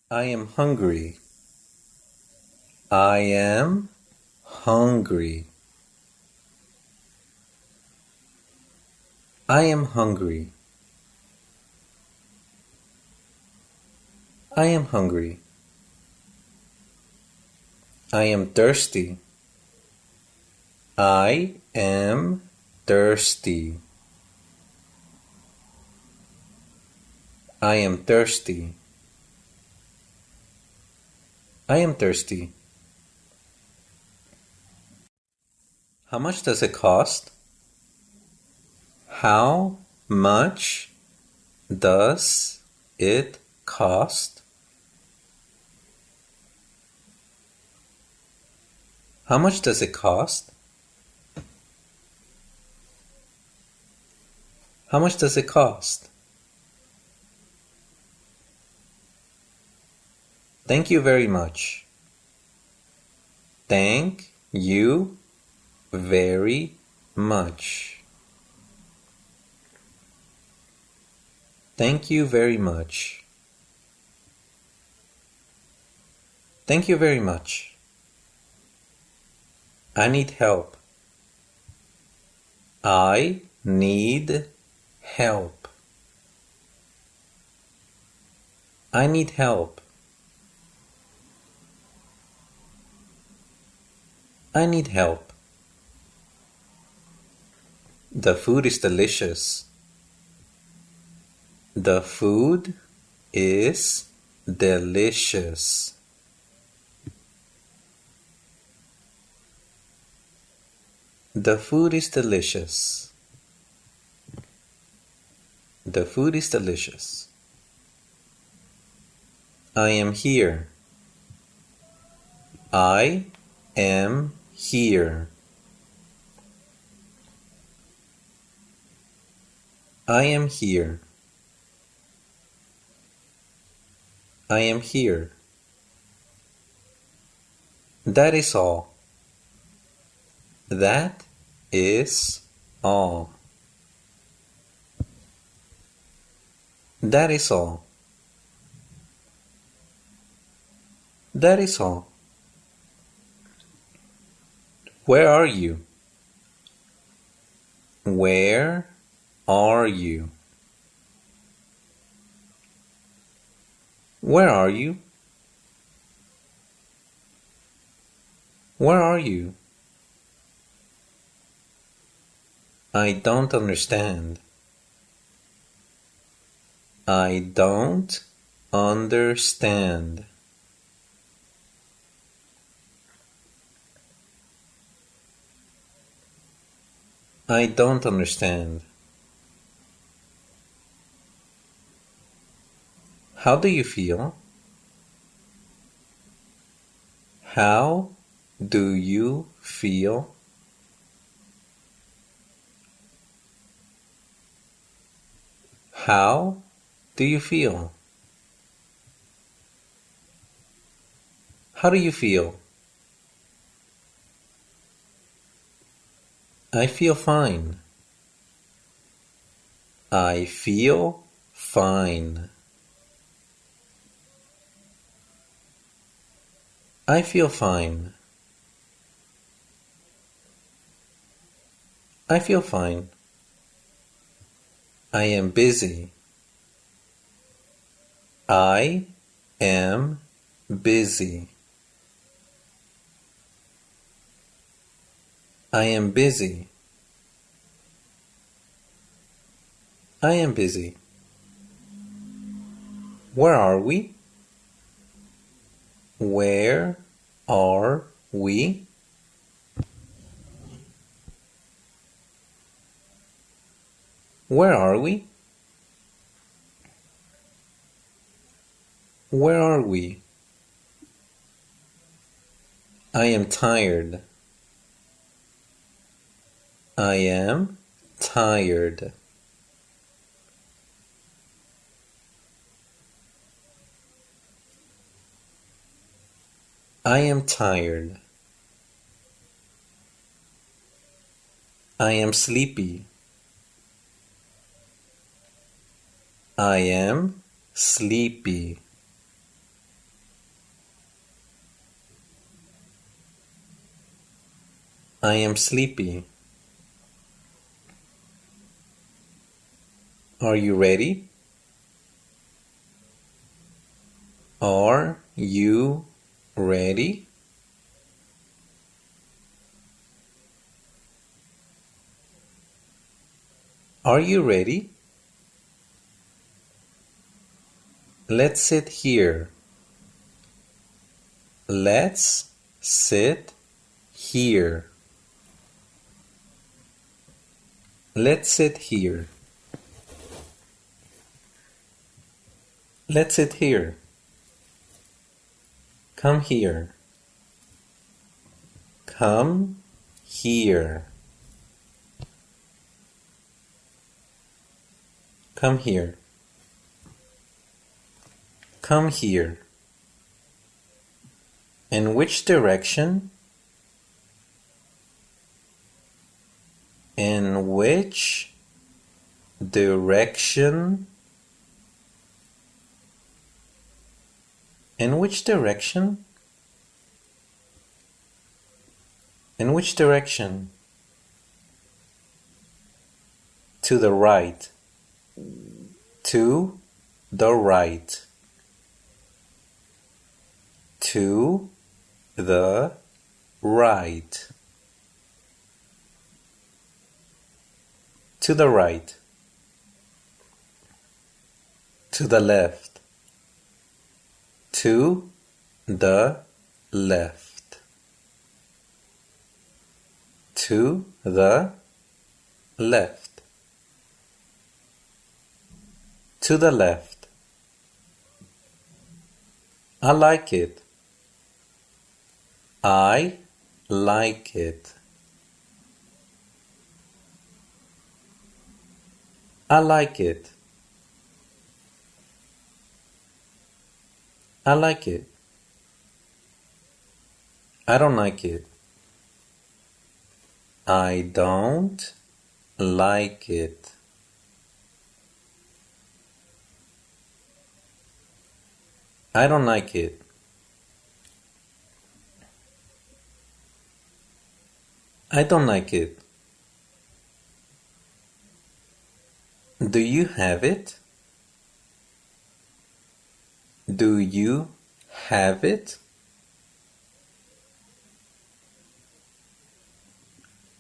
I am hungry. I am hungry. I am hungry. I am hungry. I am thirsty. I am thirsty. I am thirsty. I am thirsty. How much does it cost? How much does it cost? How much does it cost? How much does it cost? Thank you very much. Thank you very much. Thank you very much. Thank you very much. I need help. I need help. I need help. I need help. The food is delicious. The food is delicious. The food is delicious. The food is delicious. I am here. I am here. I am here. I am here. That is all. That is all. That is all. That is all. Where are you? Where are you? Where are you? Where are you? I don't understand. I don't understand. I don't understand. How do you feel? How do you feel? How do you feel? How do you feel? I feel fine. I feel fine. I feel fine. I feel fine. I am busy. I am busy. I am busy. I am busy. Where are we? Where are we? Where are we? Where are we? I am tired. I am tired. I am tired. I am sleepy. I am sleepy. I am sleepy. Are you ready? Are you ready? Are you ready? Let's sit here. Let's sit here. Let's sit here. Let's sit here. Come here. Come here. Come here. Come here. In which direction? In which direction? In which direction? In which direction? To the right. To the right. To the right. To the right. To the left. To the left. To the left. To the left. I like it. I like it. I like it. I like it. I don't like it. I don't like it. I don't like it. I don't like it. Do you have it? Do you have it?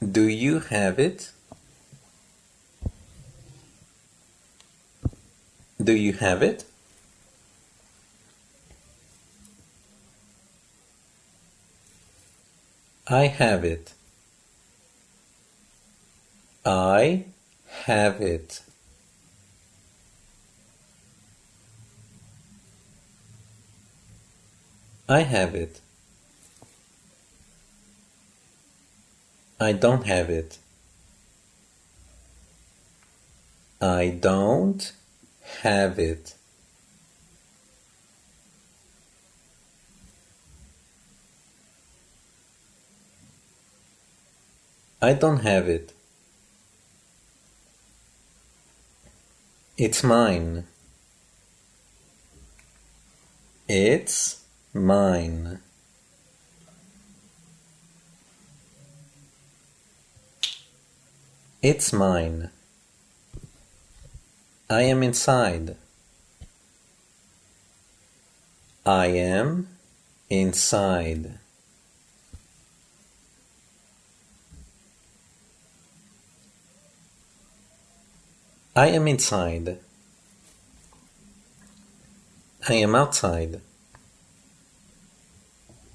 Do you have it? Do you have it? I have it. I have it. I have it. I don't have it. I don't have it. I don't have it. It's mine. It's mine. It's mine. I am inside. I am inside. I am inside. I am outside.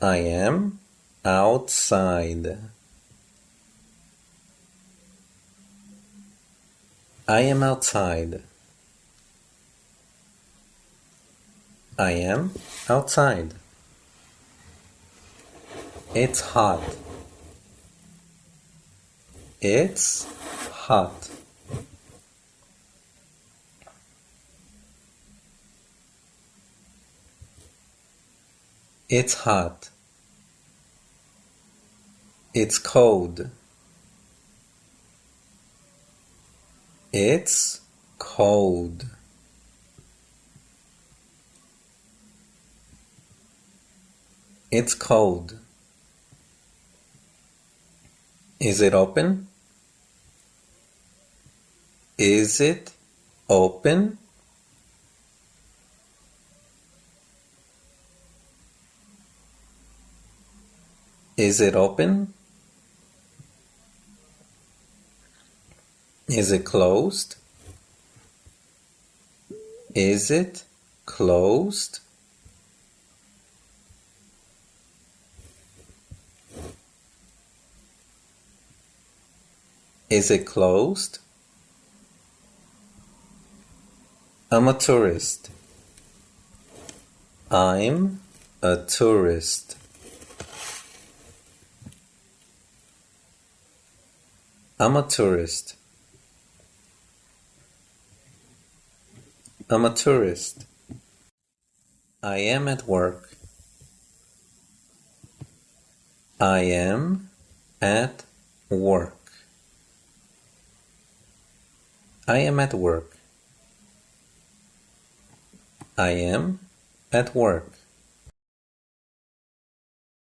I am outside. I am outside. I am outside. It's hot. It's hot. It's hot. It's cold. It's cold. It's cold. Is it open? Is it open? Is it open? Is it closed? Is it closed? Is it closed? I'm a tourist. I'm a tourist. I'm a tourist. I'm a tourist. I am at work. I am at work. I am at work. I am at work.